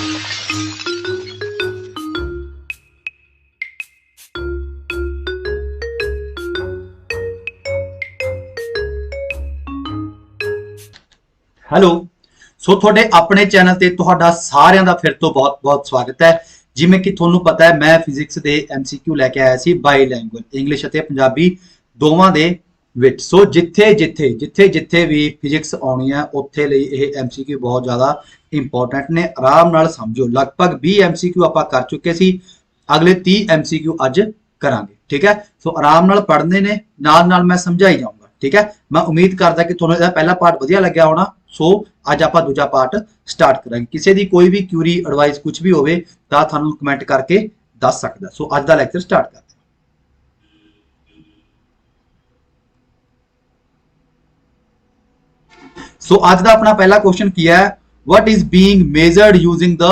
Hello सो थोड़े अपने channel ते तुहाडा सारिਆਂ ਦਾ फिर तो बहुत बहुत स्वागत है। जिमें कि ਤੁਹਾਨੂੰ पता है मैं फिजिक्स ਦੇ MCQ लेके आया सी बाई लैंग्वेज इंग्लिश ਅਤੇ ਪੰਜਾਬੀ ਦੋਵਾਂ ਦੇ ਵਿੱਚ। ਸੋ ਜਿੱਥੇ ਵੀ ਫਿजिक्स ਆਉਣੀ ਹੈ ਉੱਥੇ ਲਈ ਇਹ MCQ ਬਹੁਤ ਜ਼ਿਆਦਾ ਇੰਪੋਰਟੈਂਟ ਨੇ। ਆਰਾਮ ਨਾਲ ਸਮਝੋ, ਲਗਭਗ 20 MCQ ਆਪਾਂ ਕਰ ਚੁੱਕੇ ਸੀ, ਅਗਲੇ 30 MCQ ਅੱਜ ਕਰਾਂਗੇ। ठीक है, सो आराम नाल पढ़ने ने, नाल मैं समझाई जाऊंगा। ठीक है, मैं उम्मीद करदा कि तुहानू इहदा पहला पार्ट वधिया लग्या होना। सो अज आपां दूजा पार्ट स्टार्ट करांगे। किसी दी कोई भी क्यूरी एडवाइस कुछ भी होवे तां तुहानू कमेंट करके दस सकदा। सो अज दा लैक्चर स्टार्ट करते हैं। सो अज दा अपना पहला क्वेश्चन की है, what is being measured using the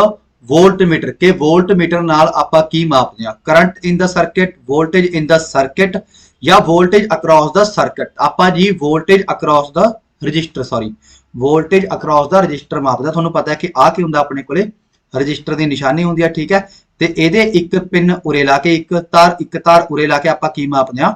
voltmeter के वोल्टमीटर नाल आपां की मापदे हां? Current in the circuit, voltage in the circuit या वोल्टेज अक्रॉस द सर्किट। आपां जी voltage across the resistor, sorry voltage across the resistor मापदे। तुहानू पता है कि आ की हुंदा अपने कोले रजिस्टर दी निशानी हुंदी है। ठीक है, ते इहदे एक पिन उरे ला के एक तार उरे ला के आपां की मापदे हां?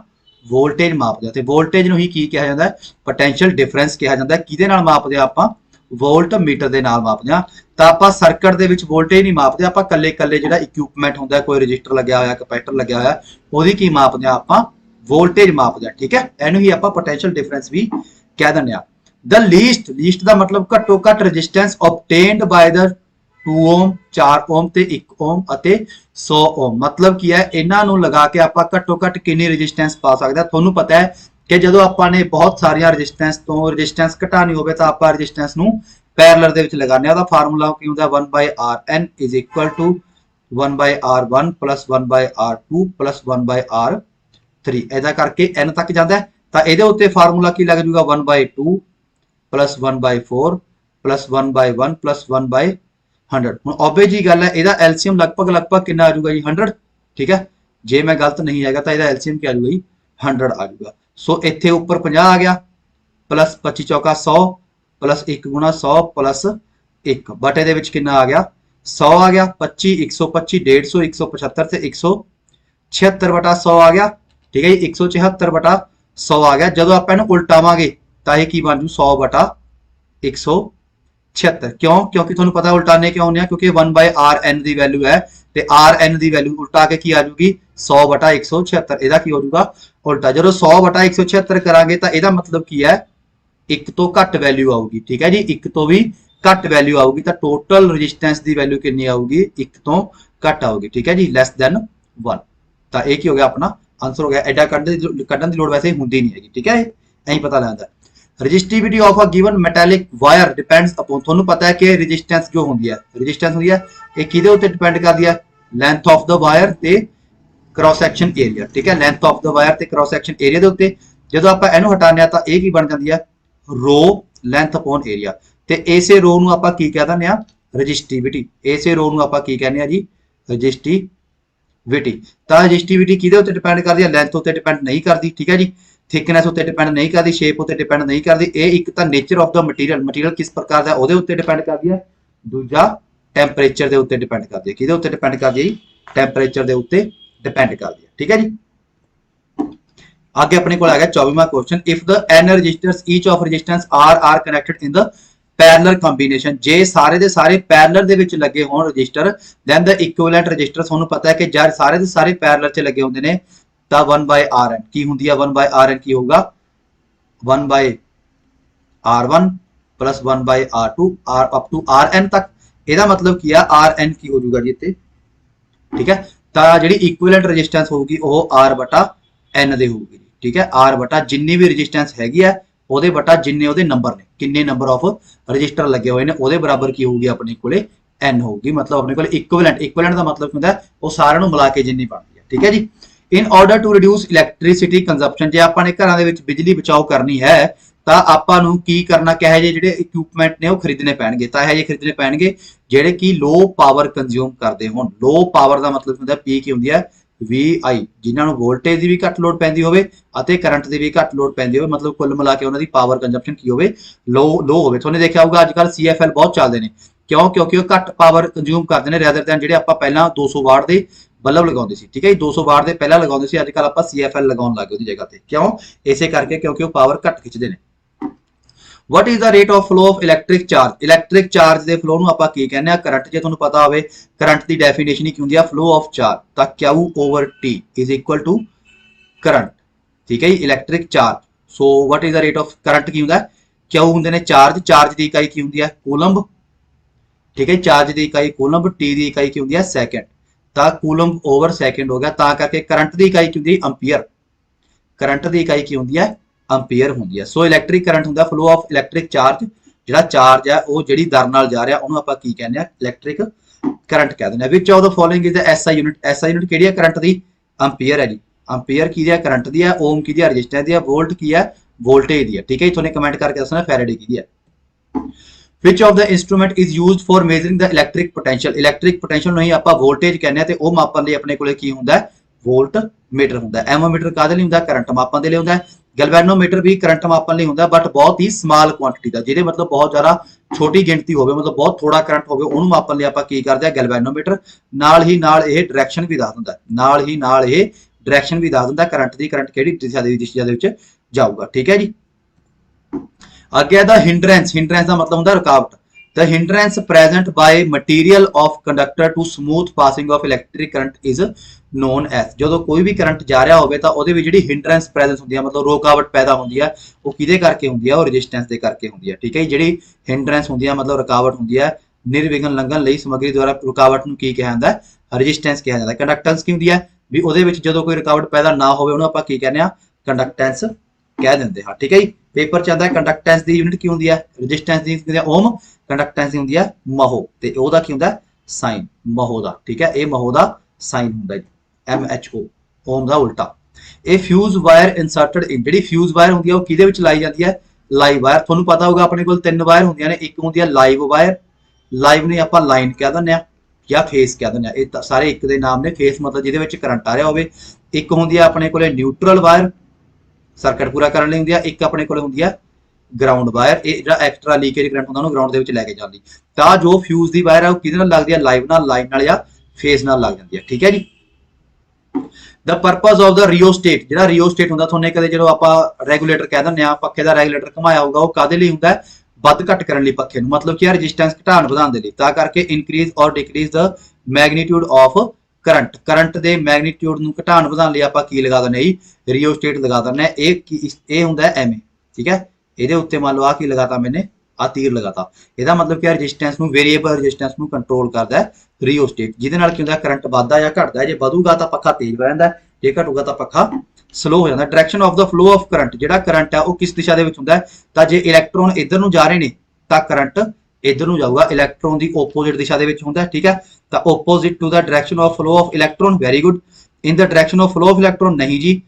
वोल्टेज मापदे हां। ते वोल्टेज नूं ही की कहा जांदा है? पोटेंशियल डिफरेंस कहा जांदा है। किहदे नाल मापदे हां आपां? वोल्टमीटर दे नाल मापदे हां। तां आपां सर्किट दे विच वोल्टेज नहीं मापदे, आपां कल्ले जिहड़ा इक्विपमेंट हुंदा है, कोई रजिस्टर लग्या होया, कैपेसिटर लग्या होया, ओहदी की मापदे हां आपां? वोल्टेज मापदे हां। ठीक है, इहनूं ही आपां पोटेंशियल डिफरेंस भी कह दिंदे हां। द लीस्ट दा मतलब घट्टो घट रजिस्टेंस ऑब्टेन्ड बाय द 2 ओम, 4 ओम ते 1 ओम अते 100 ओम। मतलब की है, इन्हां नूं लगा के आपां घट्टो घट कितनी रजिस्टेंस पा सकदे हां? तुहानूं पता है कि जदों आपां ने बहुत सारियां रजिस्टेंस तो रजिस्टेंस घटानी होवे तां आपां रजिस्टेंस नूं पैरेलल दे विच लगाने। ओहदा फार्मूला की हुंदा 1/Rn is equal to 1/R1 plus 1/R2 plus 1/R3। ऐसा करके n तक जाता है तो ये उत्ते फार्मूला की लग जूगा 1/2 प्लस 1/4 प्लस 1/1 प्लस 1/100। हुण ऑब्वियस जी गल है, ਇਹਦਾ एलसीएम लगभग कितना आ जाऊगा जी? 100। ठीक है, जे मैं गलत नहीं है तो ਇਹਦਾ एलसीएम क्या आ जाऊगा जी? 100 आ जाऊगा। सो इत्थे ऊपर 50 आ गया, प्लस 25 चौका 100 प्लस 1 गुणा 100 प्लस 1 बटे दे विच कितना आ गया? 100 आ गया। 25 125 150 175 से 176 बटा 100 आ गया। ठीक है जी, 176 बटा 100 आ गया। जदों आपां इहनूं उल्टावांगे तां इह की बन जू 100 बटा 176। क्यों? क्योंकि तुहानूं पता उल्टाने क्यों नहीं है? क्योंकि 1/Rn की वैल्यू है ते Rn की वैल्यू उल्टा के की आ जूगी? 100 बटा 176। इहदा की हो जूगा? उल्टा। जदों 100 बटा 176 करांगे तां इहदा मतलब की है? एक तो घट वैल्यू आऊगी। ठीक है जी, एक तो भी घट वैल्यू आऊगी तो टोटल रजिस्टेंस की वैल्यू कितनी आऊगी? एक तो घट आऊगी। ठीक है जी, लैस दैन 1। तो एक ही हो गया अपना आंसर हो गया। एडा कड्ढण की लोड़ वैसे हुंदी नहीं हैगी। ठीक है, ऐ पता लगता है। Resistivity of a given metallic wire depends upon, तुहानूं पता है कि रजिस्टेंस जो होंदी है, रजिस्टेंस होंदी है ये किहदे उत्ते डिपेंड करदी है? लेंथ ऑफ द वायर ते क्रॉस सैक्शन एरिया। ठीक है, लेंथ ऑफ द वायर ते क्रॉस सैक्शन एरिया दे उत्ते जदों आपां इहनूं हटाने आ तां इह की बन जांदी है? रो लेंथ अपॉन एरिया। ते इसे रो नूं आपां की कह दिंदे आ? रजिस्टिविटी। इसे रो नूं आपां की कहने आ जी? रजिस्टिविटी। तां रजिस्टिविटी किहदे उत्ते डिपेंड करदी है? लेंथ उत्ते डिपेंड नहीं करदी। ठीक है जी, थिकनेस उत्ते डिपेंड नहीं करदी, शेप उत्ते डिपेंड नहीं करदी। ਇਹ ਇੱਕ ਤਾਂ नेचर ऑफ द मटीरियल किस प्रकार ਦਾ ਉਹਦੇ ਉੱਤੇ डिपेंड करदी है। दूजा टैंपरेचर ਦੇ ਉੱਤੇ डिपेंड करदी है। ਕਿਹਦੇ ਉੱਤੇ डिपेंड करदी है? टैंपरेचर ਦੇ ਉੱਤੇ डिपेंड करदी है। ठीक है जी, आगे अपने को आ गया 24वां question. If the n resistors each of resistance are connected in the parallel combination, जे सारे दे सारे पैरेलल दे विच लगे होण resistor, then the equivalent resistor, तुहानूं पता है कि जब सारे दे सारे पैरेलल च लगे हुंदे ने तां 1/Rn की हुंदी है? 1/Rn की होगा 1/R1 plus 1/R2 R up to Rn तक। ਇਹਦਾ मतलब की है? Rn की हो जाऊगा जी इत्ते। ठीक है, तां जिहड़ी इक्विवेलेंट रजिस्टेंस होगी ਉਹ R बटा n दे होगी। ठीक है, R बटा जिन्नी भी रजिस्टेंस हैगी है ਉਹਦੇ बटा जिन्ने ਉਹਦੇ नंबर ने, किन्ने नंबर ऑफ रजिस्टर लगे हुए ने ਉਹਦੇ बराबर की होगी अपने कोले n होगी। मतलब अपने कोले इक्विवेलेंट का मतलब ਹੁੰਦਾ ਉਹ ਸਾਰਿਆਂ ਨੂੰ ਮਿਲਾ ਕੇ ਜਿੰਨੀ ਬਣਦੀ ਹੈ। ठीक है जी, in order to reduce electricity consumption, जे ਆਪਾਂ ਨੇ ਘਰਾਂ ਦੇ ਵਿੱਚ ਬਿਜਲੀ ਬਚਾਓ ਕਰਨੀ ਹੈ ਤਾਂ ਆਪਾਂ ਨੂੰ ਕੀ ਕਰਨਾ? ਕਿਹੋ ਜਿਹੇ ਜਿਹੜੇ ਇਕਵਿਪਮੈਂਟ ਨੇ ਉਹ ਖਰੀਦਣੇ ਪੈਣਗੇ। ਤਾਂ ਇਹ ਜਿਹੇ ਖਰੀਦਣੇ ਪੈਣਗੇ ਜਿਹੜੇ ਕਿ ਲੋ ਪਾਵਰ ਕੰਜ਼ਿਊਮ ਕਰਦੇ ਹੋਣ। ਲੋ ਪਾਵਰ ਦਾ ਮਤਲਬ ਹੁੰਦਾ ਪੀ ਕੀ ਹੁੰਦੀ ਹੈ? VI, जिन्होंने वोल्टेज की भी घट लोड पैंदी होवे अते करंट की भी घट लोड पैंदी होवे। मतलब कुल मिला के उन्होंने पावर कंजप्शन की होवे लो होवे। तुहानूं देखिया होगा अजकल CFL बहुत चलते हैं, क्यों? क्योंकि वो घट पावर कंज्यूम करते हैं रैदर दैन ਜਿਹੜੇ ਆਪਾਂ ਪਹਿਲਾਂ 200 ਵਾਟ ਦੇ ਬੱਲਬ ਲਗਾਉਂਦੇ ਸੀ। ਠੀਕ ਹੈ ਜੀ, 200 ਵਾਟ ਦੇ ਪਹਿਲਾਂ ਲਗਾਉਂਦੇ ਸੀ, ਅੱਜ ਕੱਲ ਆਪਾਂ CFL ਲਗਾਉਣ ਲੱਗ ਗਏ ਉਹਦੀ ਜਗ੍ਹਾ ਤੇ। ਕਿਉਂ? ਇਸੇ ਕਰਕੇ ਕਿਉਂਕਿ ਉਹ ਪਾਵਰ ਘੱਟ ਖਿੱਚਦੇ ਨੇ। What is the rate of flow of electric charge? Electric charge ਦੇ flow ਨੂੰ ਆਪਾਂ ਕੀ ਕਹਿੰਦੇ ਆ? ਕਰੰਟ। ਜੇ ਤੁਹਾਨੂੰ ਪਤਾ ਹੋਵੇ ਕਰੰਟ ਦੀ ਡੈਫੀਨੇਸ਼ਨ ਹੀ ਕੀ ਹੁੰਦੀ ਆ? flow of charge, ਤਾਂ Q over T is equal to current। ਠੀਕ ਹੈ ਜੀ, electric charge. So what is the rate of current ਕੀ ਹੁੰਦਾ? Q ਹੁੰਦੇ ਨੇ ਚਾਰਜ, ਚਾਰਜ ਦੀ ਇਕਾਈ ਕੀ ਹੁੰਦੀ ਹੈ? ਕੂਲੰਬ। ਠੀਕ ਹੈ, ਚਾਰਜ ਦੀ ਇਕਾਈ ਕੂਲੰਬ, T ਦੀ ਇਕਾਈ ਕੀ ਹੁੰਦੀ ਹੈ? ਸੈਕਿੰਡ। ਤਾਂ ਕੂਲੰਬ ਓਵਰ ਸੈਕਿੰਡ ਹੋ ਗਿਆ, ਤਾਂ ਕਰਕੇ ਕਰੰਟ ਦੀ ਇਕਾਈ ਕੀ ਹੁੰਦੀ ਹੈ? ਅੰਪੀਅਰ। ਕਰੰਟ ਦੀ ਇਕਾਈ ਕੀ ਹੁੰਦੀ ਹੈ? ਅੰਪੀਅਰ ਹੁੰਦੀ ਹੈ। ਸੋ ਇਲੈਕਟ੍ਰਿਕ ਕਰੰਟ ਹੁੰਦਾ ਫਲੋ ਆਫ ਇਲੈਕਟ੍ਰਿਕ ਚਾਰਜ। ਜਿਹੜਾ ਚਾਰਜ ਹੈ ਉਹ ਜਿਹੜੀ ਦਰ ਨਾਲ ਜਾ ਰਿਹਾ ਉਹਨੂੰ ਆਪਾਂ ਕੀ ਕਹਿੰਦੇ ਆ? ਇਲੈਕਟ੍ਰਿਕ ਕਰੰਟ ਕਹਿ ਦਿੰਦੇ ਆ। ਵਿਚ of the following is the SI unit. SI unit ਕਿਹੜੀ ਹੈ? ਕਰੰਟ ਦੀ। ਅੰਪੀਅਰ ਹੈ ਜੀ। ਅੰਪੀਅਰ ਕੀ ਹੈ? ਕਰੰਟ ਦੀ ਹੈ। ਓਮ ਕੀ ਹੈ? ਰੈਜ਼ਿਸਟੈਂਸ ਦੀ ਹੈ। ਵੋਲਟ ਕੀ ਹੈ? ਵੋਲਟੇਜ ਦੀ ਹੈ। ਠੀਕ ਹੈ ਜੀ, ਤੁਹਾਨੂੰ ਕਮੈਂਟ ਕਰਕੇ ਦੱਸਣਾ ਫੈਰਾਡੇ ਕੀ ਹੈ। Which of the instrument is used for measuring the electric potential. Electric potential ਨੂੰ ਹੀ ਆਪਾਂ ਵੋਲਟੇਜ ਕਹਿੰਦੇ ਆ, ਤੇ ਉਹ ਮਾਪਣ ਲਈ ਆਪਣੇ ਕੋਲੇ ਕੀ ਹੁੰਦਾ? ਵੋਲਟ ਮੀਟਰ ਹੁੰਦਾ। ਐਮੋਮੀਟਰ ਕਾਹਦੇ ਲਈ ਹੁੰਦਾ? ਕਰੰਟ ਮਾਪਣ ਦੇ ਲਈ ਹੁੰਦਾ। ਗੈਲਵੈਨੋਮੀਟਰ ਵੀ ਕਰੰਟ ਮਾਪਣ ਲਈ ਹੁੰਦਾ, ਬਟ ਬਹੁਤ ਹੀ ਸਮਾਲ ਕੁਆਂਟੀਟੀ ਦਾ, ਜਿਹਦੇ ਮਤਲਬ ਬਹੁਤ ਜ਼ਿਆਦਾ ਛੋਟੀ ਗਿਣਤੀ ਹੋਵੇ, ਮਤਲਬ ਬਹੁਤ ਥੋੜਾ ਕਰੰਟ ਹੋਵੇ, ਉਹਨੂੰ ਮਾਪਣ ਲਈ ਆਪਾਂ ਕੀ ਕਰਦੇ ਆ? ਗੈਲਵੈਨੋਮੀਟਰ। ਨਾਲ ਹੀ ਨਾਲ ਇਹ ਡਾਇਰੈਕਸ਼ਨ ਵੀ ਦੱਸ ਦਿੰਦਾ। ਨਾਲ ਹੀ ਨਾਲ ਇਹ ਡਾਇਰੈਕਸ਼ਨ ਵੀ ਦੱਸ ਦਿੰਦਾ ਕਰੰਟ ਦੀ, ਕਰੰਟ ਕਿਹੜੀ ਦਿਸ਼ਾ ਦੇ ਵਿੱਚ ਜਾਊਗਾ। ਠੀਕ ਹੈ ਜੀ, ਅੱਗੇ ਦਾ ਹਿੰਡਰੈਂਸ। ਹਿੰਡਰੈਂਸ ਦਾ ਮਤਲਬ ਹੁੰਦਾ ਰੁਕਾਵਟ। The hindrance present by material of conductor to smooth passing of electric current is known as। ਜਦੋਂ ਕੋਈ ਵੀ ਕਰੰਟ ਜਾ ਰਿਹਾ ਹੋਵੇ ਤਾਂ ਉਹਦੇ ਵਿੱਚ ਜਿਹੜੀ ਹਿੰਡਰੈਂਸ ਪ੍ਰੈਜ਼ੈਂਸ ਹੁੰਦੀ ਹੈ, ਮਤਲਬ ਰੁਕਾਵਟ ਪੈਦਾ ਹੁੰਦੀ ਹੈ, ਉਹ ਕਿਹਦੇ ਕਰਕੇ ਹੁੰਦੀ ਹੈ? ਉਹ ਰੈਜ਼ਿਸਟੈਂਸ ਦੇ ਕਰਕੇ ਹੁੰਦੀ ਹੈ। ਠੀਕ ਹੈ, ਜਿਹੜੀ ਹਿੰਡਰੈਂਸ ਹੁੰਦੀ ਹੈ ਮਤਲਬ ਰੁਕਾਵਟ ਹੁੰਦੀ ਹੈ, ਨਿਰਵਿਘਨ ਲੰਘਣ ਲਈ ਸਮੱਗਰੀ ਦੁਆਰਾ ਰੁਕਾਵਟ ਨੂੰ ਕੀ ਕਿਹਾ ਜਾਂਦਾ? ਰੈਜ਼ਿਸਟੈਂਸ ਕਿਹਾ ਜਾਂਦਾ। ਕੰਡਕਟੈਂਸ ਕੀ ਹੁੰਦੀ ਹੈ? ਵੀ ਉਹਦੇ ਵਿੱਚ ਜਦੋਂ ਕੋਈ ਰੁਕਾਵਟ ਪੈਦਾ ਨਾ ਹੋਵੇ ਉਹਨੂੰ ਆਪਾਂ ਕੀ ਕਹਿੰਦੇ ਆ? ਕੰਡਕਟੈਂਸ ਕਹਿ ਦਿੰਦੇ ਹਾਂ। ਠੀਕ ਹੈ ਜੀ, ਪੇਪਰ ਚ ਆਉਂਦਾ ਕੰਡਕਟੈਂਸ ਦੀ ਯੂਨਿਟ ਕੀ ਹੁੰਦੀ ਹੈ? ਰੈਜ਼ਿਸਟੈਂਸ ਦੀ ਹੁੰਦੀ ਹੈ ਓਮ, ਕੰਡਕਟੈਂਸ ਦੀ ਹੁੰਦੀ ਹੈ ਮਹੋ, ਤੇ ਉਹਦਾ ਕੀ ਹੁੰਦਾ? ਸਾਈਨ ਮਹੋ ਦਾ। ਠੀਕ ਹੈ, ਇਹ ਮਹੋ ਦਾ ਸਾਈਨ ਹੁੰਦਾ ਜੀ, MHO, ਓਮ ਦਾ ਉਲਟਾ। ਇਹ ਫਿਊਜ਼ ਵਾਇਰ ਇਨਸਰਟਡ ਇਨ। ਜਿਹੜੀ ਫਿਊਜ਼ ਵਾਇਰ ਹੁੰਦੀ ਹੈ ਉਹ ਕਿਹਦੇ ਵਿੱਚ ਲਾਈ ਜਾਂਦੀ ਹੈ? Live wire. ਤੁਹਾਨੂੰ ਪਤਾ ਹੋਊਗਾ ਆਪਣੇ ਕੋਲ 3 ਵਾਇਰ ਹੁੰਦੀਆਂ ਨੇ। ਇੱਕ ਹੁੰਦੀ ਹੈ ਲਾਈਵ ਵਾਇਰ, ਲਾਈਵ ਨੂੰ ਆਪਾਂ ਲਾਈਨ ਕਹਿ ਦਿੰਦੇ ਆ ਜਾਂ ਫੇਸ ਕਹਿ ਦਿੰਦੇ ਆ। ਇਹ ਸਾਰੇ ਇੱਕ ਦੇ ਨਾਮ ਨੇ। ਫੇਸ ਮਤਲਬ ਜਿਹਦੇ ਵਿੱਚ ਕਰੰਟ ਆ ਰਿਹਾ ਹੋਵੇ। ਇੱਕ ਹੁੰਦੀ ਹੈ ਆਪਣੇ ਕੋਲੇ ਨਿਊਟਰਲ ਵਾਇਰ, ਸਰਕਟ ਪੂਰਾ ਕਰਨ ਲਈ ਹੁੰਦੀ ਆ। ਇੱਕ ਆਪਣੇ ਕੋਲੇ ਹੁੰਦੀ ਆ ਗਰਾਊਂਡ ਵਾਇਰ, ਇਹ ਜਿਹੜਾ ਐਕਸਟਰਾ ਲੀਕੇਜ ਕਰੰਟ ਹੁੰਦਾ ਉਹਨੂੰ ਗਰਾਊਂਡ ਦੇ ਵਿੱਚ ਲੈ ਕੇ ਜਾਂਦੀ। ਤਾਂ ਜੋ ਫਿਊਜ਼ ਦੀ ਵਾਇਰ ਆ ਉਹ ਕਿਹਦੇ ਨਾਲ ਲੱਗਦੀ ਆ? ਲਾਈਵ ਨਾਲ, ਲਾਈਨ ਨਾਲ ਜਾਂ ਫੇਸ ਨਾਲ ਲੱਗ ਜਾਂਦੀ ਹੈ। ਠੀਕ ਹੈ ਜੀ, ਦਾ ਪਰਪਸ ਆਫ ਦਾ ਰਿਓਸਟੇਟ। ਜਿਹੜਾ ਰਿਓਸਟੇਟ ਹੁੰਦਾ, ਤੁਹਾਨੂੰ ਕਦੇ ਜਦੋਂ ਆਪਾਂ ਰੈਗੂਲੇਟਰ ਕਹਿ ਦਿੰਦੇ ਆ, ਪੱਖੇ ਦਾ ਰੈਗੂਲੇਟਰ ਘੁਮਾਇਆ ਹੋਊਗਾ, ਉਹ ਕਾਦੇ ਲਈ ਹੁੰਦਾ? ਵੱਧ ਘੱਟ ਕਰਨ ਲਈ ਪੱਖੇ ਨੂੰ, ਮਤਲਬ ਕਿ ਰੈਜ਼ਿਸਟੈਂਸ ਘਟਾਉਣ ਵਧਾਉਣ ਦੇ ਲਈ। ਤਾਂ ਕਰਕੇ ਇਨਕਰੀਜ਼ ਔਰ decrease the magnitude of current. Current ਦੇ ਮੈਗਨੀਟਿਊਡ ਨੂੰ ਘਟਾਉਣ ਵਧਾਉਣ ਲਈ ਆਪਾਂ ਕੀ ਲਗਾ ਦਿੰਦੇ ਜੀ? ਰਿਓਸਟੇਟ ਲਗਾ ਦਿੰਦੇ ਆ। ਇਹ ਹੁੰਦਾ ਐਵੇਂ। ਠੀਕ ਹੈ, ਇਹਦੇ ਉੱਤੇ ਮੰਨ ਲਓ ਆ ਕੀ ਲਗਾਤਾ ਮੈਨੇ? ਆ ਤੀਰ ਲਗਾਤਾ। ਇਹਦਾ ਮਤਲਬ ਕਿ ਰੈਜ਼ਿਸਟੈਂਸ ਨੂੰ, ਵੇਰੀਏਬਲ ਰੈਜ਼ਿਸਟੈਂਸ ਨੂੰ ਕੰਟਰੋਲ ਕਰਦਾ ਹੈ ਰਿਓਸਟੇਟ, ਜਿਹਦੇ ਨਾਲ ਕੀ ਹੁੰਦਾ? ਕਰੰਟ ਵੱਧਦਾ ਜਾਂ ਘਟਦਾ। ਜੇ ਵਧੂਗਾ ਤਾਂ ਪੱਖਾ ਤੇਜ਼ ਹੋ ਜਾਂਦਾ, ਜੇ ਘਟੂਗਾ ਤਾਂ ਪੱਖਾ ਸਲੋ ਹੋ ਜਾਂਦਾ। Direction of the flow of current. ਜਿਹੜਾ ਕਰੰਟ ਹੈ ਉਹ ਕਿਸ ਦਿਸ਼ਾ ਦੇ ਵਿੱਚ ਹੁੰਦਾ? ਤਾਂ ਜੇ ਇਲੈਕਟ੍ਰੋਨ ਇੱਧਰ ਨੂੰ ਜਾ ਰਹੇ ਨੇ ਤਾਂ ਕਰੰਟ ਇੱਧਰ ਨੂੰ ਜਾਊਗਾ। ਇਲੈਕਟ੍ਰੋਨ ਦੀ ਆਪੋਜ਼ਿਟ ਦਿਸ਼ਾ ਦੇ ਵਿੱਚ ਹੁੰਦਾ। ਠੀਕ ਹੈ, ਤਾਂ opposite to the direction of flow of electron. Very good. In the direction of flow of electron ਨਹੀਂ ਜੀ,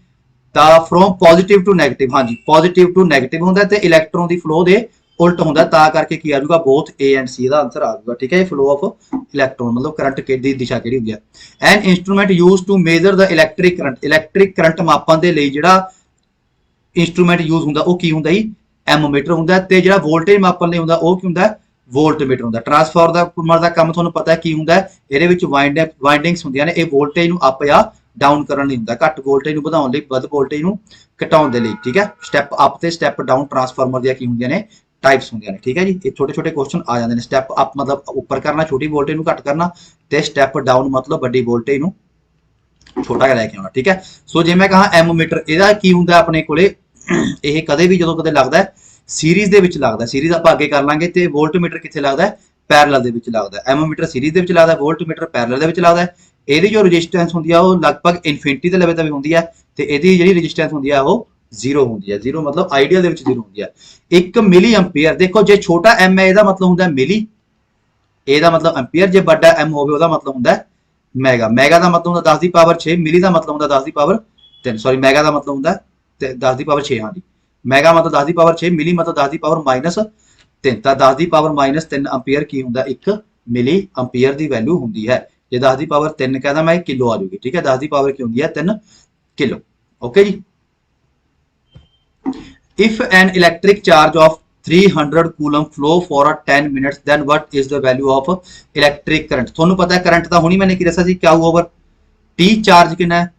ਤਾਂ ਫਰੋਮ ਪੋਜ਼ਿਟਿਵ ਟੂ ਨੈਗੇਟਿਵ। ਹਾਂਜੀ, ਪੋਜ਼ਿਟਿਵ ਟੂ ਨੈਗੇਟਿਵ ਹੁੰਦਾ ਤੇ ਇਲੈਕਟ੍ਰੋਨ ਦੀ ਫਲੋ ਦੇ ਉਲਟ ਹੁੰਦਾ। ਤਾਂ ਕਰਕੇ ਕੀ ਆ ਜਾਊਗਾ? ਬੋਥ A ਐਂਡ C ਦਾ ਆਨਸਰ ਆ ਜਾਊਗਾ। ਠੀਕ ਹੈ, ਫਲੋ ਆਫ ਇਲੈਕਟ੍ਰੋਨ ਮਤਲਬ ਕਰੰਟ ਦੀ ਦਿਸ਼ਾ ਕਿਹੜੀ ਹੁੰਦੀ ਹੈ। An instrument use to measure the electric current. Electric current ਮਾਪਣ ਦੇ ਲਈ ਜਿਹੜਾ ਇੰਸਟਰੂਮੈਂਟ ਯੂਜ਼ ਹੁੰਦਾ ਉਹ ਕੀ ਹੁੰਦਾ ਜੀ? ਐਮੋਮੀਟਰ ਹੁੰਦਾ। ਤੇ ਜਿਹੜਾ ਵੋਲਟੇਜ ਮਾਪਣ ਲਈ ਹੁੰਦਾ ਉਹ ਕੀ ਹੁੰਦਾ? ਵੋਲਟਮੀਟਰ ਹੁੰਦਾ। ਟਰਾਂਸਫਾਰਮਰ ਦਾ ਕੰਮ ਤੁਹਾਨੂੰ ਪਤਾ ਕੀ ਹੁੰਦਾ? ਇਹਦੇ ਵਿੱਚ ਵਾਈਂਡਿੰਗਸ ਹੁੰਦੀਆਂ ਨੇ। ਇਹ ਵੋਲਟੇਜ ਨੂੰ ਅਪ ਜਾਂ ਡਾਊਨ ਕਰਨ ਲਈ ਹੁੰਦਾ। ਘੱਟ ਵੋਲਟੇਜ ਨੂੰ ਵਧਾਉਣ ਲਈ, ਵੱਧ ਵੋਲਟੇਜ ਨੂੰ ਘਟਾਉਣ ਦੇ ਲਈ। ਠੀਕ ਹੈ, ਸਟੈਪ ਅਪ ਤੇ ਸਟੈਪ ਡਾਊਨ ਟਰਾਂਸਫਾਰਮਰ ਦੀਆਂ ਕੀ ਹੁੰਦੀਆਂ ਨੇ? ਟਾਈਪਸ ਹੁੰਦੀਆਂ ਨੇ। ਠੀਕ ਹੈ ਜੀ, ਇਹ ਛੋਟੇ ਛੋਟੇ ਕੁਐਸਚਨ ਆ ਜਾਂਦੇ ਨੇ। ਸਟੈਪ ਅਪ ਮਤਲਬ ਉੱਪਰ ਕਰਨਾ, ਛੋਟੀ ਵੋਲਟੇਜ ਨੂੰ ਘੱਟ ਕਰਨਾ, ਤੇ ਸਟੈਪ ਡਾਊਨ ਮਤਲਬ ਵੱਡੀ ਵੋਲਟੇਜ ਨੂੰ ਛੋਟਾ ਜਿਹਾ ਲੈ ਕੇ ਆਉਣਾ। ਠੀਕ ਹੈ, ਸੋ ਜੇ ਮੈਂ ਕਹਾਂ ਐਮੋਮੀਟਰ, ਇਹਦਾ ਕੀ ਹੁੰਦਾ ਆਪਣੇ ਕੋਲੇ? ਇਹ ਕਦੇ ਵੀ ਜਦੋਂ ਕਦੇ ਲੱਗਦਾ ਸੀਰੀਜ਼ ਦੇ ਵਿੱਚ ਲੱਗਦਾ। ਸੀਰੀਜ਼ ਆਪਾਂ ਅੱਗੇ ਕਰ ਲਾਂਗੇ। ਤੇ ਵੋਲਟਮੀਟਰ ਕਿੱਥੇ ਲੱਗਦਾ? ਪੈਰਲਲ ਦੇ ਵਿੱਚ ਲੱਗਦਾ। ਐਮੋਮੀਟਰ ਸੀਰੀਜ਼ ਦੇ ਵਿੱਚ ਲੱਗਦਾ, ਵੋਲਟਮੀਟਰ ਪੈਰਲਲ ਦੇ ਵਿੱਚ ਲੱਗਦਾ। ਇਹਦੀ ਜੋ ਰੈਜ਼ਿਸਟੈਂਸ ਹੁੰਦੀ ਆ ਉਹ ਲਗਭਗ ਇਨਫਿਨਿਟੀ ਦੇ ਲੈਵਲ ਤੇ ਵੀ ਹੁੰਦੀ ਹੈ, ਤੇ ਇਹਦੀ ਜਿਹੜੀ ਰੈਜ਼ਿਸਟੈਂਸ ਹੁੰਦੀ ਆ ਉਹ ਜ਼ੀਰੋ ਹੁੰਦੀ ਹੈ। ਜ਼ੀਰੋ ਮਤਲਬ ਆਈਡੀਅਲ ਦੇ ਵਿੱਚ ਜ਼ੀਰੋ ਹੁੰਦੀ ਹੈ। 1 ਮਿਲੀ ਐਂਪੀਅਰ, ਦੇਖੋ ਜੇ ਛੋਟਾ m ਹੈ ਇਹਦਾ ਮਤਲਬ ਹੁੰਦਾ ਮਿਲੀ, ਇਹਦਾ ਮਤਲਬ ਐਂਪੀਅਰ। ਜੇ ਵੱਡਾ m ਹੋਵੇ ਉਹਦਾ ਮਤਲਬ ਹੁੰਦਾ ਮੈਗਾ। ਮੈਗਾ ਦਾ ਮਤਲਬ ਹੁੰਦਾ 10 ਦੀ ਪਾਵਰ 6, ਮਿਲੀ ਦਾ ਮਤਲਬ ਹੁੰਦਾ 10 ਦੀ ਪਾਵਰ 3। ਸੌਰੀ, ਮੈਗਾ ਦਾ ਮਤਲਬ ਹੁੰਦਾ 10 ਦੀ ਪਾਵਰ 6। ਹਾਂਜੀ, ਮੈਗਾ ਮਤਲਬ 10 ਦੀ ਪਾਵਰ 6, ਮਿਲੀ ਮਤਲਬ 10 ਦੀ ਪਾਵਰ -3। ਤਾਂ 10 ਦੀ ਪਾਵਰ -3 ਐਂਪੀਅਰ ਕੀ ਹੁੰਦਾ? 1 ਮਿਲੀ ਐਂਪੀਅਰ ਦੀ ਵੈਲਿਊ ਹੁੰਦੀ ਹੈ। ਜੇ 10 ਦੀ ਪਾਵਰ 3 ਕਹਿੰਦਾ ਮੈਂ, ਕਿਲੋ ਆ ਜੂਗੀ। ਠੀਕ ਹੈ, 10 ਦੀ ਪਾਵਰ ਕੀ ਹੁੰਦੀ ਹੈ? 3 ਕਿਲੋ। ਓਕੇ ਜੀ। If an electric charge of 300 coulomb flow for 10 minutes then what is the value of electric current. ਤੁਹਾਨੂੰ ਪਤਾ ਹੈ ਕਰੰਟ ਦਾ ਹੁਣੀ ਮੈंने ਕੀ ਦੱਸਿਆ ਸੀ Q ਓਵਰ T ਚਾਰਜ ਕਿੰਨਾ ਹੈ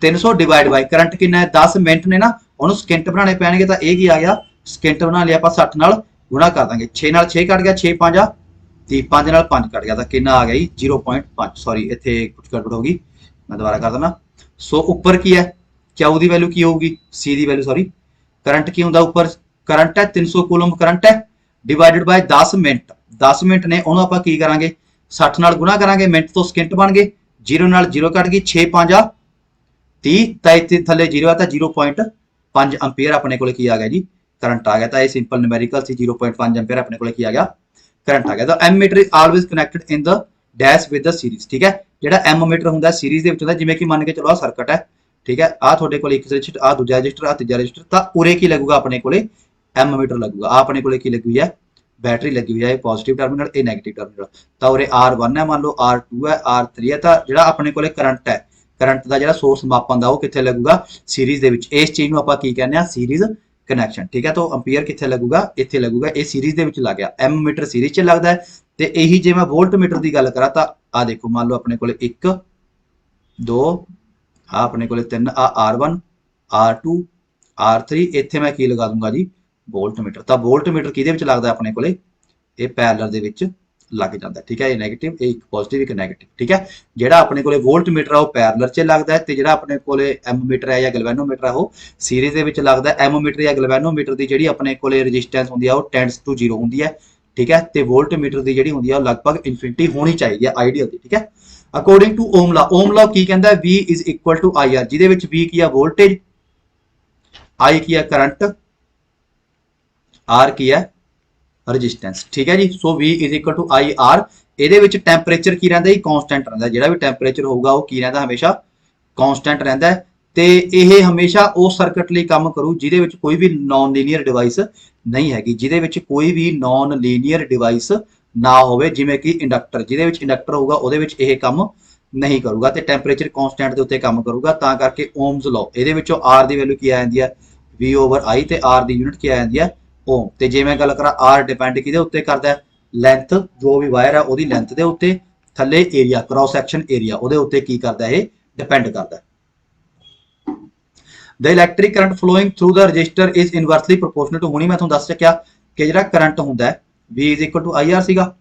300 ਡਿਵਾਈਡ ਬਾਈ ਕਰੰਟ ਕਿੰਨਾ ਹੈ 10 ਮਿੰਟ ਨੇ ਨਾ ਉਹਨੂੰ ਸਕਿੰਟ ਬਣਾਉਣੇ ਪੈਣਗੇ ਤਾਂ ਇਹ ਕੀ ਆ ਗਿਆ ਸਕਿੰਟ ਬਣਾ ਲਿਆ ਆਪਾਂ 60 ਨਾਲ ਗੁਣਾ ਕਰ ਦਾਂਗੇ 6 ਨਾਲ 6 ਕੱਟ ਗਿਆ 6 5 ਤੇ 5 ਨਾਲ 5 ਕੱਟ ਗਿਆ ਤਾਂ ਕਿੰਨਾ ਆ ਗਿਆ ਜੀ 0.5 ਸੌਰੀ ਇੱਥੇ ਕੁਝ ਗੜਬੜ ਹੋ ਗਈ ਮੈਂ ਦੁਬਾਰਾ ਕਰ ਦਿੰਦਾ। ਸੋ ਉੱਪਰ ਕੀ ਹੈ Q ਦੀ ਵੈਲਿਊ ਕੀ ਹੋਊਗੀ C ਦੀ ਵੈਲਿਊ ਸੌਰੀ ਕਰੰਟ ਕੀ ਹੁੰਦਾ ਉੱਪਰ ਕਰੰਟ ਹੈ 300 ਕੂਲਮ ਕਰੰਟ ਹੈ ਡਿਵਾਈਡਡ ਬਾਈ 10 ਮਿੰਟ 10 ਮਿੰਟ ਨੇ ਉਹਨੂੰ ਆਪਾਂ ਕੀ ਕਰਾਂਗੇ 60 ਨਾਲ ਗੁਣਾ ਕਰਾਂਗੇ ਮਿੰਟ ਤੋਂ ਸਕਿੰਟ ਬਣ ਗਏ 0 ਨਾਲ 0 ਕੱਟ ਗਈ 6 5 30 ਤਾਂ ਇੱਥੇ ਥੱਲੇ 0 ਆ ਤਾਂ 0.5 ਐਂਪੀਅਰ ਆਪਣੇ ਕੋਲੇ ਕੀ ਆ ਗਿਆ ਜੀ ਕਰੰਟ ਆ ਗਿਆ ਤਾਂ ਇਹ ਸਿੰਪਲ ਨਿਊਮੈਰੀਕਲ ਸੀ 0.5 ਐਂਪੀਅਰ ਆਪਣੇ ਕੋਲੇ ਕੀ ਆ ਗਿਆ ਕਰੰਟ ਆ ਗਿਆ। ਤਾਂ ammeter is always connected in the dash with the series ਠੀਕ ਹੈ ਜਿਹੜਾ ਐਮੀਟਰ ਹੁੰਦਾ ਸੀਰੀਜ਼ ਦੇ ਵਿੱਚ ਹੁੰਦਾ ਜਿਵੇਂ ਕਿ ਮੰਨ ਕੇ ਚਲੋ ਆ ਸਰਕਟ ਹੈ ਠੀਕ ਹੈ ਆ ਤੁਹਾਡੇ ਕੋਲ ਇੱਕ ਰਜਿਸਟਰ ਆ ਦੂਜਾ ਰਜਿਸਟਰ ਆ ਤੀਜਾ ਰਜਿਸਟਰ ਤਾਂ ਉਰੇ ਕੀ ਲੱਗੂਗਾ ਆਪਣੇ ਕੋਲੇ ਐਮੀਟਰ ਲੱਗੂਗਾ ਆ ਆਪਣੇ ਕੋਲੇ ਕੀ ਲੱਗੀ ਹੋਈ ਹੈ बैटरी लगी हुई है पॉजिटिव टर्मिनल ए नेगेटिव टर्मिनल तो उरे R1 है मान लो R2 है R3 है तो ਜਿਹੜਾ ਆਪਣੇ ਕੋਲੇ ਕਰੰਟ ਹੈ ਕਰੰਟ ਦਾ ਜਿਹੜਾ ਸੋਰਸ ਮਾਪਣ ਦਾ ਉਹ ਕਿੱਥੇ ਲੱਗੂਗਾ ਸੀਰੀਜ਼ ਦੇ ਵਿੱਚ ਇਸ ਚੀਜ਼ ਨੂੰ ਆਪਾਂ ਕੀ ਕਹਿੰਦੇ ਆ ਸੀਰੀਜ਼ ਕਨੈਕਸ਼ਨ ਠੀਕ ਹੈ। ਤਾਂ ਐਂਪੀਅਰ ਕਿੱਥੇ ਲੱਗੂਗਾ ਇੱਥੇ ਲੱਗੂਗਾ ਇਹ ਸੀਰੀਜ਼ ਦੇ ਵਿੱਚ ਲੱਗ ਗਿਆ ਐਮੀਟਰ ਸੀਰੀਜ਼ 'ਚ ਲੱਗਦਾ ਹੈ ਤੇ ਇਹੀ ਜੇ ਮੈਂ ਵੋਲਟਮੀਟਰ ਦੀ ਗੱਲ ਕਰਾਂ ਤਾਂ ਆ ਦੇਖੋ ਮੰਨ ਲਓ ਆਪਣੇ ਕੋਲੇ 1 2 ਆ ਆਪਣੇ ਕੋਲੇ 3 ਆ R1 R2 R3 ਇੱਥੇ ਮੈਂ ਕੀ ਲਗਾ ਦੂੰਗਾ ਜੀ ਵੋਲਟਮੀਟਰ ਤਾਂ ਵੋਲਟਮੀਟਰ ਕਿਹਦੇ ਵਿੱਚ ਲੱਗਦਾ ਆਪਣੇ ਕੋਲੇ ਇਹ ਪੈਰਲਲ ਦੇ ਵਿੱਚ ਲੱਗ ਜਾਂਦਾ ਠੀਕ ਹੈ ਇਹ 네ਗੇਟਿਵ ਇਹ ਇੱਕ ਪੋਜ਼ਿਟਿਵ ਇੱਕ 네ਗੇਟਿਵ ਠੀਕ ਹੈ ਜਿਹੜਾ ਆਪਣੇ ਕੋਲੇ ਵੋਲਟਮੀਟਰ ਆ ਉਹ ਪੈਰਲਲ 'ਚ ਲੱਗਦਾ ਹੈ ਤੇ ਜਿਹੜਾ ਆਪਣੇ ਕੋਲੇ ਐਮੀਟਰ ਹੈ ਜਾਂ ਗਲਵੈਨੋਮੀਟਰ ਹੈ ਉਹ ਸੀਰੀਜ਼ ਦੇ ਵਿੱਚ ਲੱਗਦਾ ਹੈ। ਐਮੀਟਰ ਜਾਂ ਗਲਵੈਨੋਮੀਟਰ ਦੀ ਜਿਹੜੀ ਆਪਣੇ ਕੋਲੇ ਰੈਜ਼ਿਸਟੈਂਸ ਹੁੰਦੀ ਆ ਉਹ ਟੈਂਡਸ ਟੂ 0 ਹੁੰਦੀ ਹੈ ਠੀਕ ਹੈ ਤੇ ਵੋਲਟਮੀਟਰ ਦੀ ਜਿਹੜੀ ਹੁੰਦੀ ਆ ਉਹ ਲਗਭਗ ਇਨਫਿਨਿਟੀ ਹੋਣੀ ਚਾਹੀਦੀ ਹੈ ਆਈਡੀਅਲ ਦੀ ਠੀਕ ਹੈ। ਅਕੋਰਡਿੰਗ ਟੂ ਓਮ ਲਾ ਕੀ ਕਹਿੰਦਾ V is equal to IR ਜਿਹਦੇ ਵਿੱਚ V ਕੀ ਆ ਵੋਲਟੇਜ I ਕੀ ਆ ਕਰੰਟ R ਕੀ ਹੈ ਰੈਜ਼ਿਸਟੈਂਸ ਠੀਕ ਹੈ ਜੀ। So V is equal to IR ਇਹਦੇ ਵਿੱਚ ਟੈਂਪਰੇਚਰ ਕੀ ਰਹਿੰਦਾ ਜੀ ਕਾਂਸਟੈਂਟ ਰਹਿੰਦਾ ਜਿਹੜਾ ਵੀ ਟੈਂਪਰੇਚਰ ਹੋਊਗਾ ਉਹ ਕੀ ਰਹਿੰਦਾ ਹਮੇਸ਼ਾ ਕਾਂਸਟੈਂਟ ਰਹਿੰਦਾ ਤੇ ਇਹ ਹਮੇਸ਼ਾ ਉਸ ਸਰਕਟ ਲਈ ਕੰਮ ਕਰੂ ਜਿਹਦੇ ਵਿੱਚ ਕੋਈ ਵੀ ਨਾਨ ਲੀਨੀਅਰ ਡਿਵਾਈਸ ਨਹੀਂ ਹੈਗੀ ਜਿਹਦੇ ਵਿੱਚ ਕੋਈ ਵੀ ਨਾਨ ਲੀਨੀਅਰ ਡਿਵਾਈਸ ਨਾ ਹੋਵੇ ਜਿਵੇਂ ਕਿ ਇੰਡਕਟਰ ਜਿਹਦੇ ਵਿੱਚ ਇੰਡਕਟਰ ਹੋਊਗਾ ਉਹਦੇ ਵਿੱਚ ਇਹ ਕੰਮ ਨਹੀਂ ਕਰੂਗਾ ਤੇ ਟੈਂਪਰੇਚਰ ਕਾਂਸਟੈਂਟ ਦੇ ਉੱਤੇ ਕੰਮ ਕਰੂਗਾ ਤਾਂ ਕਰਕੇ ਓਮਸ ਲਾਅ ਇਹਦੇ ਵਿੱਚੋਂ R ਦੀ ਵੈਲਿਊ ਕੀ ਆ ਜਾਂਦੀ ਹੈ V ਓਵਰ I ਤੇ R ਦੀ ਯੂਨਿਟ ਕੀ ਆ ਜਾਂਦੀ ਹੈ ओम ਤੇ ਜੇ ਮੈਂ ਗੱਲ ਕਰਾਂ R ਡਿਪੈਂਡ ਕਿਹਦੇ ਉੱਤੇ ਕਰਦਾ ਹੈ ਲੈਂਥ ਜੋ ਵੀ ਵਾਇਰ ਹੈ ਉਹਦੀ ਲੈਂਥ ਦੇ ਉੱਤੇ ਥੱਲੇ ਏਰੀਆ ਕ੍ਰਾਸ ਸੈਕਸ਼ਨ ਏਰੀਆ ਉਹਦੇ ਉੱਤੇ ਕੀ ਕਰਦਾ ਇਹ ਡਿਪੈਂਡ ਕਰਦਾ ਹੈ। The electric current flowing through the resistor is inversely proportional to ਹੁਣੀ ਮੈਂ ਤੁਹਾਨੂੰ ਦੱਸ ਚੁੱਕਿਆ ਕਿ ਜਿਹੜਾ ਕਰੰਟ ਹੁੰਦਾ ਹੈ V is equal to IR ਸੀਗਾ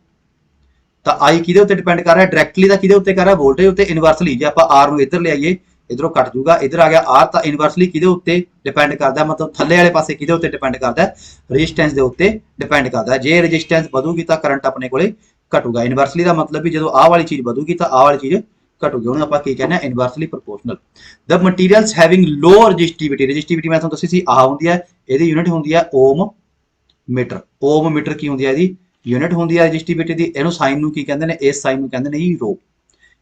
ਤਾਂ I ਕਿਹਦੇ ਉੱਤੇ ਡਿਪੈਂਡ ਕਰ ਰਿਹਾ ਡਾਇਰੈਕਟਲੀ ਦਾ ਕਿਹਦੇ ਉੱਤੇ ਕਰ ਰਿਹਾ ਵੋਲਟੇਜ ਉੱਤੇ ਇਨਵਰਸਲੀ ਜੇ ਆਪਾਂ R ਨੂੰ ਇੱਧਰ ਲੈ ਆਈਏ इधरों कट जूगा इधर आ गया R तो इनवर्सली किहदे उत्ते डिपेंड करता है मतलब थल्ले वाले पासे किहदे उत्ते डिपेंड करता है रजिस्टेंस दे उत्ते डिपेंड करता है जे रजिस्टेंस वधूगी तो करंट अपने कोले घटूगा इनवर्सली का मतलब भी जो आ वाली चीज वधूगी तो आ वाली चीज घटूगी उन्हें आपां की कहने inversely proportional the materials having low resistivity मैं तुहानूं दस्सी सी आ हुंदी है इहदी यूनिट हुंदी है ओम मीटर की हुंदी है इहदी यूनिट हुंदी है रजिस्टिविटी दी इहनूं साइन नूं की कहंदे ने इस साइन नूं कहंदे ने जी रो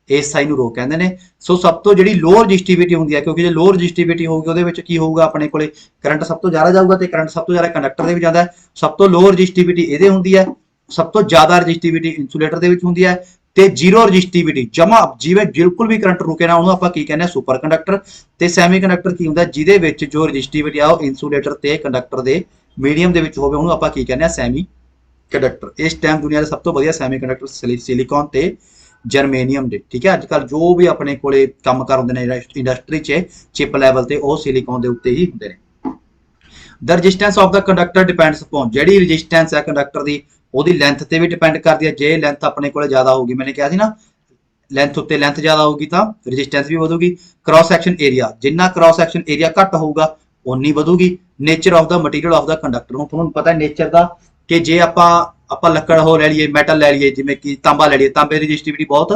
इस साइन रो कहते हैं। सो सब तो जी लो रजिस्टिविटी होंगी है क्योंकि जो लो रजिस्टिविटी होगी वो की होगा अपने को करंट सब तो ज़्यादा जाऊगा तो करंट सब तो ज़्यादा कंडक्टर भी जाता है सब तो लो रजिस्टिविटी ये होंगी है सब तो ज़्यादा रजिस्टिविटी इंसुलेटर होंगी है तो जीरो रजिस्टिविटी जमा जिवें बिल्कुल भी करंट रुके ना उन्होंने आप कहने सुपर कंडक्टर तो सैमी कंडक्टर की होंगे जिहदे जो रजिस्टिविटी आ इंसुलेटर तो कंडक्टर के मीडियम के होवे उन्होंने आप कहने सैमी कंडक्टर। इस टाइम दुनिया के सब तो वधिया सैमी कंडक्टर सिलिकॉन ते जर्मेनियम दे ठीक है अजकल जो भी अपने कोले काम कर होंदे ने इंडस्ट्री च चिप लैवल ते वो सिलिकॉन दे उत्ते ही होंदे ने। The resistance of the conductor depends upon जिहड़ी रजिस्टेंस है कंडक्टर दी ओदी लेंथ ते भी डिपेंड करदी है जे लेंथ अपने कोले ज़्यादा होगी मैंने कहा सी ना लेंथ उत्ते लेंथ ज़्यादा होगी तो रजिस्टेंस भी वधूगी। क्रॉस सैक्शन एरिया जिन्ना क्रॉस सैक्शन एरिया घट होगा उन्नी वधूगी। Nature of the material of the conductor हुण तुहानूं पता है नेचर दा कि जे ਆਪਾਂ ਲੱਕੜ ਹੋ ਲੈ ਲਈਏ ਮੈਟਲ ਲੈ ਲਈਏ ਜਿਵੇਂ ਕਿ ਤਾਂਬਾ ਲੈ ਲਈਏ ਤਾਂਬੇ ਦੀ ਰਜਿਸਟਿਵਿਟੀ ਬਹੁਤ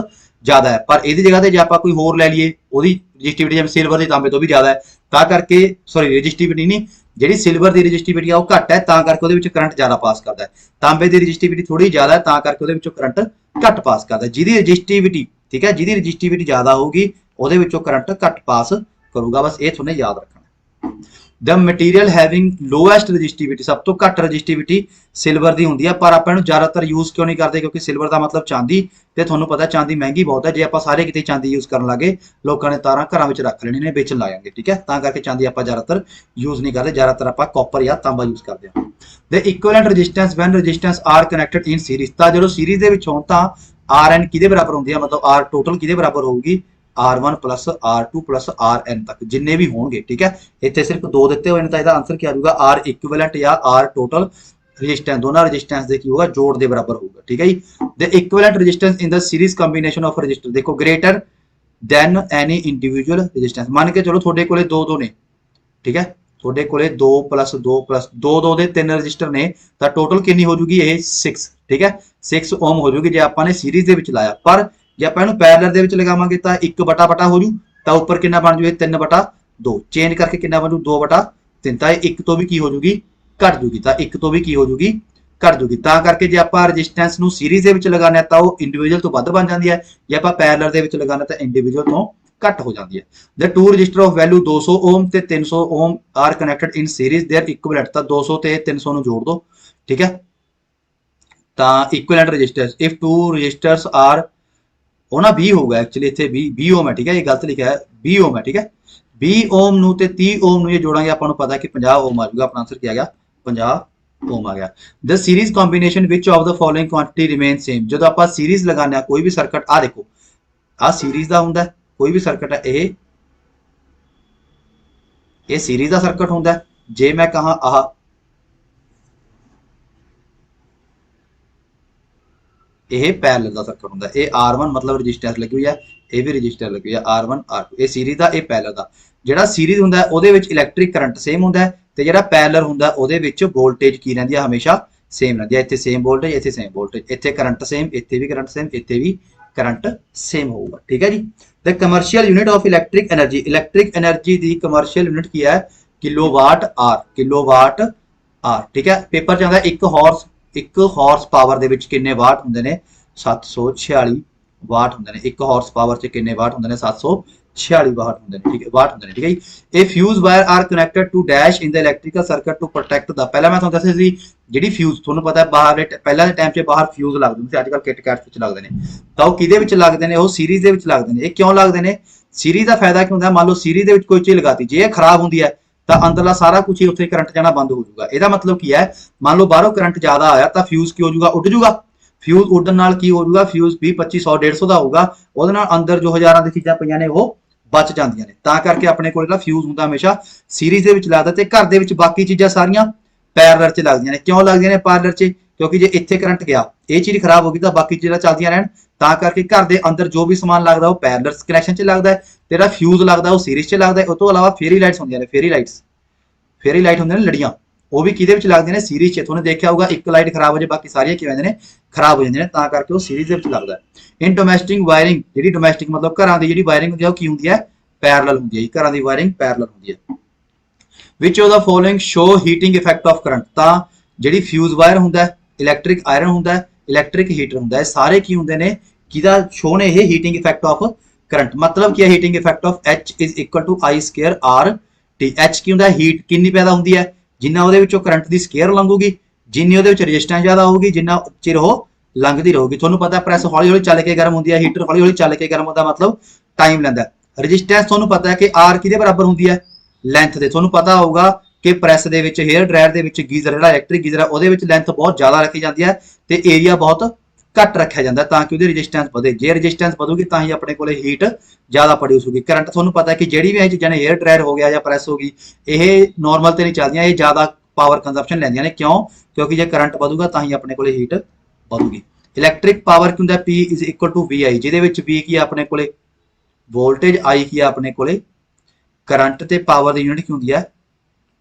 ਜ਼ਿਆਦਾ ਹੈ ਪਰ ਇਹਦੀ ਜਗ੍ਹਾ ਤੇ ਜੇ ਆਪਾਂ ਕੋਈ ਹੋਰ ਲੈ ਲਈਏ ਉਹਦੀ ਰਜਿਸਟਿਵਿਟੀ ਜਿਵੇਂ ਸਿਲਵਰ ਦੀ ਤਾਂਬੇ ਤੋਂ ਵੀ ਜ਼ਿਆਦਾ ਹੈ ਤਾਂ ਕਰਕੇ ਸੌਰੀ ਰਜਿਸਟਿਵਿਟੀ ਨਹੀਂ ਜਿਹੜੀ ਸਿਲਵਰ ਦੀ ਰਜਿਸਟਿਵਿਟੀ ਆ ਉਹ ਘੱਟ ਹੈ ਤਾਂ ਕਰਕੇ ਉਹਦੇ ਵਿੱਚ ਕਰੰਟ ਜ਼ਿਆਦਾ ਪਾਸ ਕਰਦਾ ਹੈ। ਤਾਂਬੇ ਦੀ ਰਜਿਸਟਿਵਿਟੀ ਥੋੜੀ ਜ਼ਿਆਦਾ ਹੈ ਤਾਂ ਕਰਕੇ ਉਹਦੇ ਵਿੱਚੋਂ ਕਰੰਟ ਘੱਟ ਪਾਸ ਕਰਦਾ ਜਿਹਦੀ ਰਜਿਸਟਿਵਿਟੀ ਠੀਕ ਹੈ ਜਿਹਦੀ ਰਜਿਸਟਿਵਿਟੀ ਜ਼ਿਆਦਾ ਹੋਊਗੀ ਉਹਦੇ ਵਿੱਚੋਂ ਕਰੰਟ ਘੱਟ ਪਾਸ ਕਰੂਗਾ ਬਸ ਇਹ ਤੁਹਾਨੂੰ ਯਾਦ ਰੱਖਣਾ। The material having lowest resistivity, सब तो घट रजिस्टिविटी सिल्वर की होंगी है, पर आप ज़्यादातर यूज क्यों नहीं करते, क्योंकि सिल्वर का मतलब चांदी, तो थोड़ा पता चांदी महंगी बहुत है, जे आप सारे कितने चांदी यूज कर लगे लोगों ने तार घर में रख लेने ने बेचन ला जाएंगे, ठीक है, ता करके चांदी आप ज़्यादातर यूज नहीं करते, ज़्यादातर आप कॉपर या तांबा यूज करते हैं। The equivalent resistance when resistance are connected in series, तो जो सीरीज के हो आर एन कि बराबर होंगी है, मतलब आर टोटल कि बराबर होगी R1 plus R2 plus RN तक जिन्ने भी होंगे, ठीक है, इतने सिर्फ दो दिते हुए तो इसका आंसर क्या आएगा, आर इक्विवेलेंट या आर टोटल रजिस्टेंस, दोनों रजिस्टेंस के होगा जोड़ के बराबर होगा, ठीक है जी। The equivalent resistance in the series combination of resistor, देखो greater than any individual resistance, मान के चलो थोड़े को दो दो ने, ठीक है, थोड़े को दो प्लस दो दो दे तीन रजिस्टर ने, तो टोटल कितनी हो जूगी ये 6, ठीक है, 6 ओम हो जूगी जो आपने सीरीज के लाया, पर जे आप पैरेलल के लगावे तो 1 बटा बटा हो जू, तो उपर कि बन जू 3 बटा 2, चेंज करके कि बन जू 2 बटा 3, तो एक तो भी की हो जूगी घट जूगी, तो एक तो भी की हो जूगी घट जूगी, ता करके जे आप रजिस्टेंस नूं सीरीज के लगाने तो वो इंडिविजुअल तो वध बन जाती है, जे आप पैरेलल के लगाने तो इंडिविजुअल तो घट हो जाती है। The two resistor of value 200 ohm ते 300 ohm are connected in series their equivalent, तो 200 ते 300 नूं जोड़ दो, ठीक है, तो equivalent resistors if two resistors are वो ना 20 होगा, एक्चुअली इतने 20 ओम है, ठीक है, ये गलत लिखा है 20 ओम है, ठीक है, 20 ओम नूं ते 30 ओम नूं ये जोड़ांगे आपको पता है कि 50 ओम आ जाएगा, अपना आंसर क्या आ गया 50 ओम आ गया। The series combination which of the following quantity remain same, जो आप सीरीज लगाने कोई भी सर्किट आ देखो आ सीरीज का होंगे, कोई भी सर्किट है ये सीरीज का सर्किट होंगे, जे मैं कहा आह यह पैरेलल का सर्किट होंगे, ये R1 मतलब रजिस्टेंस लगी हुई है, ये भी रजिस्टर लगी हुई है R1 R2, ये सीरीज का ये पैरेलल का, जो सीरीज होंगे वो इलैक्ट्रिक करंट सेम होंगे, तो जो पैरेलल होंगे वो वोल्टेज की रही है हमेशा सेम रही है, इतने सेम वोल्टेज इतने सेम वोल्टेज, इतने करंट सेम, इतने भी करंट सेम, इतने भी करंट सेम होगा, ठीक है जी। The commercial unit of electric energy की कमर्शियल यूनिट की है किलोवाट आर, ठीक है, पेपर च आता एक हॉर्स पावर के किन्ने वाट होंगे ने 746 वाट होंगे ने, एक हॉर्स पावर च किन्ने वाट होंगे ने 746 वाट होंगे ने, ठीक है, वाट होंगे ने, ठीक है जी। A fuse wire are connected to dash in the electrical circuit to protect the, पहला मैं तुहानू दस्सिया सी जिहड़ी फ्यूज तुहानू पता है बाहर पहला के टाइम च बाहर फ्यूज लगदे सी, अजकल किट कैट विच लगदे ने, तां ओह किहदे विच लगदे ने, ओह सीरीज दे विच लगदे ने, ये क्यों लगदे ने, सीरीज का फायदा की होंदा, मान लो सीरीज दे विच कोई चीज लगाती जे खराब होंदी है तो अंदरला सारा कुछ ही उत्थे करंट जाना बंद हो जाऊगा, ਇਹਦਾ मतलब की है मान लो बाहरों करंट ज्यादा आया तो फ्यूज की हो जाऊगा उड़ जाऊगा, फ्यूज उड़न नाल की हो जाऊगा, फ्यूज 20 25 100 150 का होगा, ਉਹਦੇ ਨਾਲ अंदर जो हजारां दी चीजां पईयां ने वो बच जांदियां ने, ਤਾਂ ਕਰਕੇ ਆਪਣੇ ਕੋਲ ਜਿਹੜਾ फ्यूज ਹੁੰਦਾ ਹਮੇਸ਼ਾ सीरीज ਦੇ ਵਿੱਚ ਲੱਗਦਾ, ਤੇ ਘਰ ਦੇ ਵਿੱਚ ਬਾਕੀ ਚੀਜ਼ਾਂ ਸਾਰੀਆਂ पैरेलल च लगदियां ने, क्यों लगदियां ने पैरेलल च, क्योंकि जे इत्थे करंट गया ये चीज खराब होगी तो बाकी चीज़ां चलदियां रहन, ਤਾਂ करके घर के अंदर जो भी समान लगता वो पैरेलल कनैक्शन च लगता है, तेरा फ्यूज लगता वो सीरीज च लगता है, उस तो अलावा फेरी लाइट्स होंदियां ने, फेरी लाइट होंगे लड़ियां, वो भी किहदे विच लगदियां ने सीरीज च, तुहानूं देखिया होगा एक लाइट खराब हो जाए बाकी सारियां की होंदियां ने खराब हो जांदियां ने, तां करके वो सीरीज दे विच लगदा है। इन डोमैस्टिक वायरिंग जिहड़ी डोमैस्टिक मतलब घरां दी जिहड़ी वायरिंग हुंदी है वो की हुंदी है पैरेलल हुंदी है, घरां दी वायरिंग पैरेलल हुंदी है। Which of the following show heating effect of current, तां जिहड़ी फ्यूज वायर हुंदा है, इलैक्ट्रिक आयरन हुंदा है, इलैक्ट्रिक हीटर हुंदा है, सारे की हुंदे ने किहदा शो ने ये हीटिंग इफेक्ट ऑफ करंट, मतलब क्या heating effect of H is equal to I square R t, H की होंदा हीट कितनी पैदा होंदी है, जिन्ना ਉਹਦੇ ਵਿੱਚੋਂ करंट की स्केयर लंघूगी, जिन्नी ਉਹਦੇ ਵਿੱਚ ਰੈਜ਼ਿਸਟੈਂਸ ਜ਼ਿਆਦਾ ਹੋਊਗੀ, जिन्ना चिर ਉਹ लंघदी ਰਹੂਗੀ। ਤੁਹਾਨੂੰ पता है ਪ੍ਰੈਸ ਹੌਲੀ ਹੌਲੀ ਚੱਲ ਕੇ ਗਰਮ ਹੁੰਦੀ ਹੈ, ਹੀਟਰ ਹੌਲੀ ਹੌਲੀ ਚੱਲ ਕੇ ਗਰਮ ਹੁੰਦਾ, मतलब टाइम ਲੈਂਦਾ है। ਰੈਜ਼ਿਸਟੈਂਸ ਤੁਹਾਨੂੰ पता है कि R ਕਿਹਦੇ ਬਰਾबर ਹੁੰਦੀ ਹੈ ਲੈਂਥ ਦੇ, ਤੁਹਾਨੂੰ पता ਹੋਊਗਾ कि ਪ੍ਰੈਸ ਦੇ ਵਿੱਚ हेयर ड्रायर ਦੇ ਵਿੱਚ ਗੀਜ਼ਰ ਜਿਹੜਾ ਇਲੈਕਟ੍ਰਿਕ ਗੀਜ਼ਰ ਹੈ ਉਹਦੇ ਵਿੱਚ ਲੈਂਥ ਬਹੁਤ ਜ਼ਿਆਦਾ ਰੱਖੀ ਜਾਂਦੀ ਹੈ ਤੇ ਏਰੀਆ ਬਹੁਤ घट रखा जाता है, ताकि उसकी रजिस्टेंस बढ़े, जे रजिस्टेंस बढ़ूगी तो ही अपने को हीट ज़्यादा प्रोड्यूस होगी। करंट थोड़ा पता है कि जी भी चीज़ा ने हेयर ड्रायर हो गया या प्रेस होगी ये नॉर्मल तो नहीं चलदियां, ये ज़्यादा पावर कंजप्शन लैंदियां ने, क्यों, क्योंकि जो करंट बढ़ूगा तो ही अपने को हीट बढ़ूगी। इलैक्ट्रिक पावर की होंगे P is equal to VI, जिहदे V की अपने को वोल्टेज, I की अपने को करंट ते पावर की यूनिट की होंगी है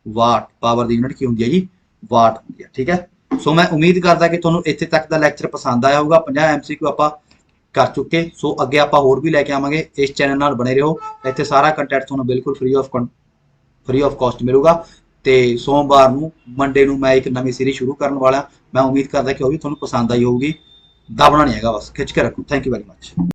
वाट, पावर की यूनिट की होंगी है जी वाट होंगी है, ठीक है। सो मैं उम्मीद करता कि तुहानूं इत्थे तक का लैक्चर पसंद आया होगा, 50 MCQ आपां कर चुके, सो अगे आपां होर भी लैके आवांगे, इस चैनल नाल बने रहो, इत्थे सारा कंटेंट तुहानूं बिल्कुल फ्री ऑफ कॉस्ट मिलूगा। तो सोमवार नूं मंडे नूं मैं एक नवीं सीरीज शुरू करने वाला, मैं उम्मीद करता कि वो भी तुहानूं पसंद आई होगी, दबना नहीं हैगा, बस खिंच के रखो। Thank you very much.